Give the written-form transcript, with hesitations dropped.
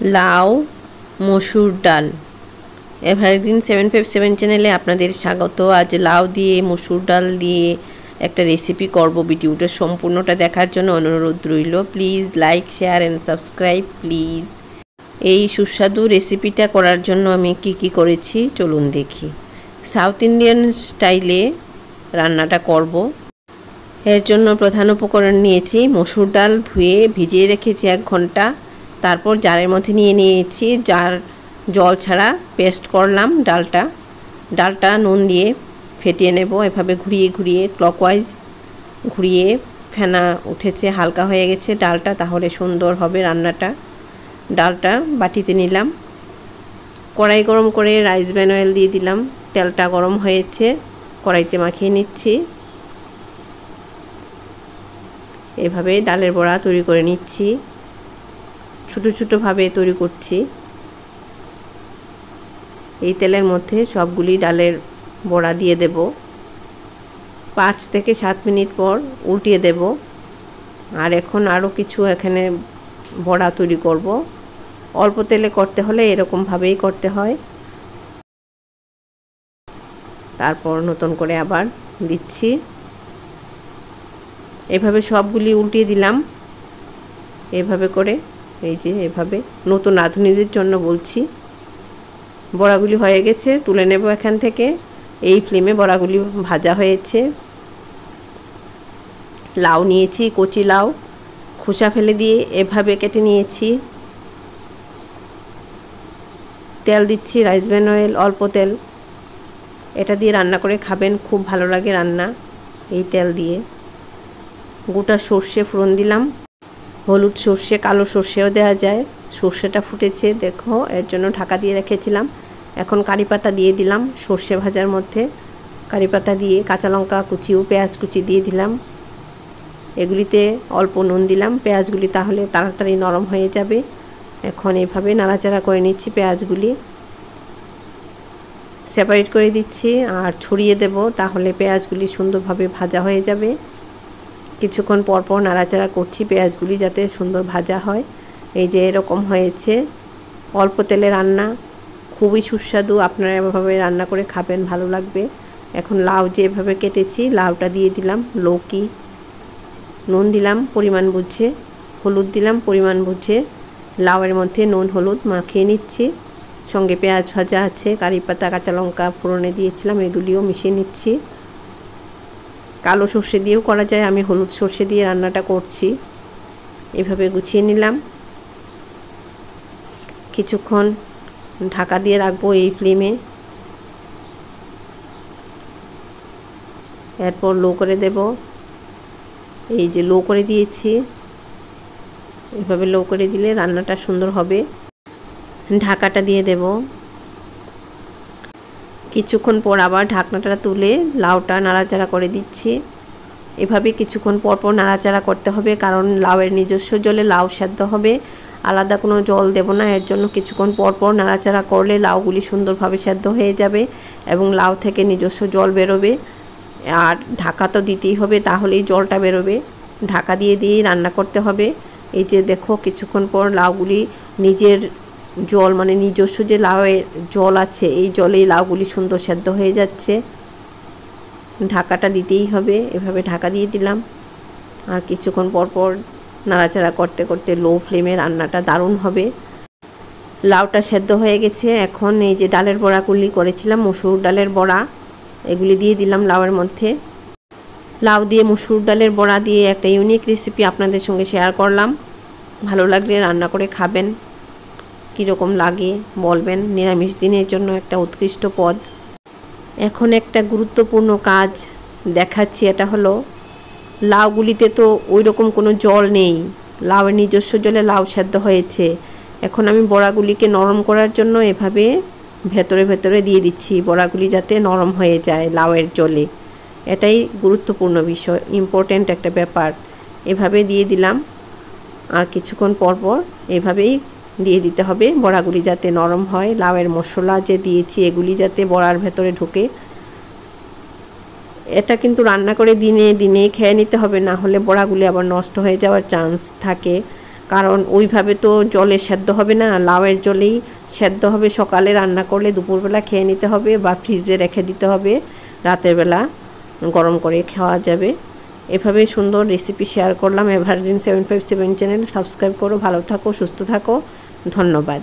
লাউ মসুর ডাল। এভারগ্রিন 757 চ্যানেলে আপনাদের স্বাগত। আজ লাউ দিয়ে মসুর ডাল দিয়ে একটা রেসিপি করব। ভিডিওটা সম্পূর্ণটা দেখার জন্য অনুরোধ রইল। Please like, share and subscribe please. এই সুস্বাদু রেসিপিটা করার জন্য আমি কি করেছি চলুন দেখি। সাউথ ইন্ডিয়ান স্টাইলে রান্নাটা করব। এর জন্য প্রধান উপকরণ নিয়েছি মসুর ডাল, ধুয়ে ভিজিয়ে রেখেছি 1 ঘন্টা। তারপর জারের মধ্যে নিয়ে নিয়েছি, জার জল ছাড়া পেস্ট করলাম ডালটা নুন দিয়ে ফেটিয়ে নেব। এভাবে ঘুরিয়ে ঘুরিয়ে ক্লকওয়াইজ ঘুরিয়ে ফেনা উঠেছে, হালকা হয়ে গেছে ডালটা, তাহলে সুন্দর হবে রান্নাটা। ডালটা বাটিতে নিলাম, কড়াই গরম করে রাইস ব্র্যান অয়েল দিয়ে দিলাম। তেলটা গরম হয়েছে, কড়াইতে মাখিয়ে নিচ্ছি। এভাবে ডালের বড়া তৈরি করে নিচ্ছি, ছোটো ছোটোভাবে তৈরি করছি। এই তেলের মধ্যে সবগুলি ডালের বড়া দিয়ে দেব। 5 থেকে 7 মিনিট পর উল্টিয়ে দেব। আর এখন আরও কিছু এখানে বড়া তৈরি করব। অল্প তেলে করতে হলে এরকমভাবেই করতে হয়। তারপর নতুন করে আবার দিচ্ছি। এভাবে সবগুলি উল্টিয়ে দিলাম। এভাবে করে, এই যে এভাবে, নতুন রাঁধুনিদের জন্য বলছি। বড়াগুলি হয়ে গেছে, তুলে নেব এখান থেকে। এই ফ্লেমে বড়াগুলি ভাজা হয়েছে। লাউ নিয়েছি, কচি লাউ, খোসা ফেলে দিয়ে এভাবে কেটে নিয়েছি। তেল দিচ্ছি, রাইস ব্র্যান অয়েল, অল্প তেল। এটা দিয়ে রান্না করে খাবেন, খুব ভালো লাগে রান্না এই তেল দিয়ে। গোটা সর্ষে ফোড়ন দিলাম, হলুদ সর্ষে, কালো সর্ষেও দেওয়া যায়। সর্ষেটা ফুটেছে দেখো, এর জন্য ঢাকা দিয়ে রেখেছিলাম। এখন কারি পাতা দিয়ে দিলাম সর্ষে ভাজার মধ্যে। কারি পাতা দিয়ে কাঁচা লঙ্কা কুচি ও পেঁয়াজ কুচি দিয়ে দিলাম। এগুলিতে অল্প নুন দিলাম, পেঁয়াজগুলি তাহলে তাড়াতাড়ি নরম হয়ে যাবে। এখন এভাবে নাড়াচাড়া করে নিচ্ছি। পেঁয়াজগুলি সেপারেট করে দিচ্ছি আর ছড়িয়ে দেব, তাহলে পেঁয়াজগুলি সুন্দরভাবে ভাজা হয়ে যাবে। কিছুক্ষণ পর পর নাড়াচাড়া করছি পেঁয়াজগুলি যাতে সুন্দর ভাজা হয়। এই যে এরকম হয়েছে। অল্প তেলে রান্না, খুবই সুস্বাদু। আপনারা এভাবে রান্না করে খাবেন, ভালো লাগবে। এখন লাউ যেভাবে কেটেছি লাউটা দিয়ে দিলাম। লৌকি, নুন দিলাম পরিমাণ বুঝে, হলুদ দিলাম পরিমাণ বুঝে। লাউয়ের মধ্যে নুন হলুদ মাখিয়ে নিচ্ছি। সঙ্গে পেঁয়াজ ভাজা আছে, কারি পাতা, কাঁচা লঙ্কা ফোড়নে দিয়েছিলাম, এগুলিও মিশিয়ে নিচ্ছি। কালো সর্ষে দিয়েও করা যায়, আমি হলুদ সর্ষে দিয়ে রান্নাটা করছি। এভাবে গুছিয়ে নিলাম। কিছুক্ষণ ঢাকা দিয়ে রাখবো এই ফ্লেমে। এরপর লো করে দেব। এই যে লো করে দিয়েছি। এভাবে লো করে দিলে রান্নাটা সুন্দর হবে। ঢাকাটা দিয়ে দেব। কিছুক্ষণ পর আবার ঢাকনাটা তুলে লাউটা নাড়াচাড়া করে দিচ্ছি। এভাবে কিছুক্ষণ পর পর নাড়াচাড়া করতে হবে, কারণ লাউয়ের নিজস্ব জলে লাউ সেদ্ধ হবে, আলাদা কোনো জল দেব না। এর জন্য কিছুক্ষণ পর পর নাড়াচাড়া করলে লাউগুলি সুন্দরভাবে সেদ্ধ হয়ে যাবে এবং লাউ থেকে নিজস্ব জল বেরোবে। আর ঢাকা তো দিতেই হবে, তাহলেই জলটা বেরোবে। ঢাকা দিয়ে দিয়েই রান্না করতে হবে। এই যে দেখো, কিছুক্ষণ পর লাউগুলি নিজের জল, মানে নিজস্ব যে লাউয়ের জল আছে, এই জলেই লাউগুলি সুন্দর সেদ্ধ হয়ে যাচ্ছে। ঢাকাটা দিতেই হবে। এভাবে ঢাকা দিয়ে দিলাম। আর কিছুক্ষণ পর পর নাড়াচাড়া করতে করতে লো ফ্লেমে রান্নাটা দারুণ হবে। লাউটা সেদ্ধ হয়ে গেছে। এখন এই যে ডালের বড়াগুলি করেছিলাম, মসুর ডালের বড়া, এগুলি দিয়ে দিলাম লাউয়ের মধ্যে। লাউ দিয়ে মসুর ডালের বড়া দিয়ে একটা ইউনিক রেসিপি আপনাদের সঙ্গে শেয়ার করলাম। ভালো লাগলে রান্না করে খাবেন, কীরকম লাগে বলবেন। নিরামিষ দিনের জন্য একটা উৎকৃষ্ট পদ। এখন একটা গুরুত্বপূর্ণ কাজ দেখাচ্ছি। এটা হলো, লাউগুলিতে তো ওই রকম কোনো জল নেই, লাউয়ের নিজস্ব জলে লাউ সেদ্ধ হয়েছে। এখন আমি বড়াগুলিকে নরম করার জন্য এভাবে ভেতরে ভেতরে দিয়ে দিচ্ছি, বড়াগুলি যাতে নরম হয়ে যায় লাউয়ের জলে। এটাই গুরুত্বপূর্ণ বিষয়, ইম্পর্ট্যান্ট একটা ব্যাপার। এভাবে দিয়ে দিলাম। আর কিছুক্ষণ পর পর এভাবেই দিয়ে দিতে হবে, বড়াগুলি যাতে নরম হয়। লাউয়ের মশলা যে দিয়েছি এগুলি যাতে বড়ার ভেতরে ঢোকে। এটা কিন্তু রান্না করে দিনে দিনে খেয়ে নিতে হবে, না হলে বড়াগুলি আবার নষ্ট হয়ে যাওয়ার চান্স থাকে। কারণ ওইভাবে তো জলে সেদ্ধ হবে না, লাউয়ের জলেই সেদ্ধ হবে। সকালে রান্না করলে দুপুরবেলা খেয়ে নিতে হবে বা ফ্রিজে রেখে দিতে হবে, রাতের বেলা গরম করে খাওয়া যাবে। এভাবেই সুন্দর রেসিপি শেয়ার করলাম। এভারগ্রিন 757 চ্যানেল সাবস্ক্রাইব করো। ভালো থাকো, সুস্থ থাকো, ধন্যবাদ।